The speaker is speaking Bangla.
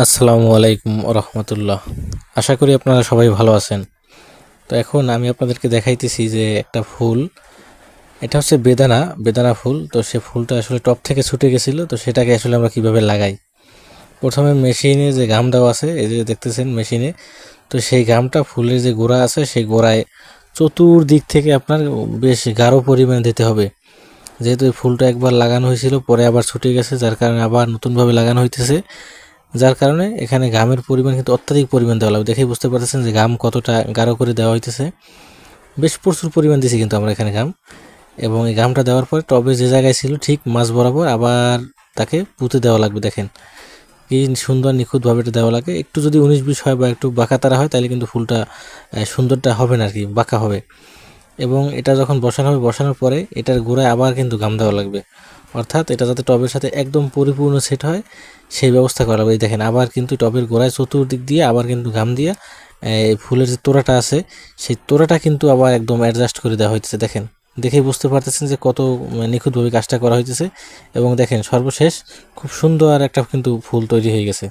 আসসালামু আলাইকুম রহমতুল্লাহ। আশা করি আপনারা সবাই ভালো আছেন। তো এখন আমি আপনাদেরকে দেখাইতেছি যে একটা ফুল, এটা হচ্ছে বেদানা বেদানা ফুল। তো সে ফুলটা আসলে টপ থেকে ছুটে গেছিলো, তো সেটাকে আসলে আমরা কিভাবে লাগাই। প্রথমে মেশিনে যে ঘাম দেওয়া আছে, এই যে দেখতেছেন মেশিনে, তো সেই ঘামটা ফুলের যে গোড়া আছে সেই গোড়ায় চতুর্দিক থেকে আপনার বেশ গাঢ় পরিমাণে দিতে হবে। যেহেতু এই ফুলটা একবার লাগানো হয়েছিল, পরে আবার ছুটে গেছে, যার কারণে আবার নতুনভাবে লাগানো হইতেছে। যার কারণে এখানে ঘামের পরিমাণ কিন্তু অত্যাধিক পরিমাণ দেওয়া লাগবে। দেখেই বুঝতে পারতেছেন যে ঘাম কতটা গাঢ় করে দেওয়া হইতেছে। বেশ প্রচুর পরিমাণ দিছি কিন্তু আমরা এখানে ঘাম। এবং এই ঘামটা দেওয়ার পর টবে যে জায়গায় ছিল ঠিক মাঝ বরাবর আবার তাকে পুঁতে দেওয়া লাগবে। দেখেন কি সুন্দর নিখুঁতভাবে এটা দেওয়া লাগে। একটু যদি 19-20 হয় বা একটু বাঁকা তারা হয়, তাহলে কিন্তু ফুলটা সুন্দরটা হবে না আর কি, বাঁকা হবে। এবং এটা যখন বসানো হবে, বসানোর পরে এটার গোড়ায় আবার কিন্তু ঘাম দেওয়া লাগবে। অর্থাৎ এটা যাতে টবের সাথে একদম পরিপূর্ণ সেট হয় সেই ব্যবস্থা করা লাগবে। এই দেখেন আবার কিন্তু টবের গোড়ায় চতুর্দিক দিয়ে আবার কিন্তু ঘাম দিয়া ফুলের যে তোড়াটা আছে সেই তোড়াটা কিন্তু আবার একদম অ্যাডজাস্ট করে দেওয়া হইতেছে। দেখেন, দেখেই বুঝতে পারতেছেন যে কত নিখুঁতভাবে কাজটা করা হইতেছে। এবং দেখেন সর্বশেষ খুব সুন্দর একটা কিন্তু ফুল তৈরি হয়ে গেছে।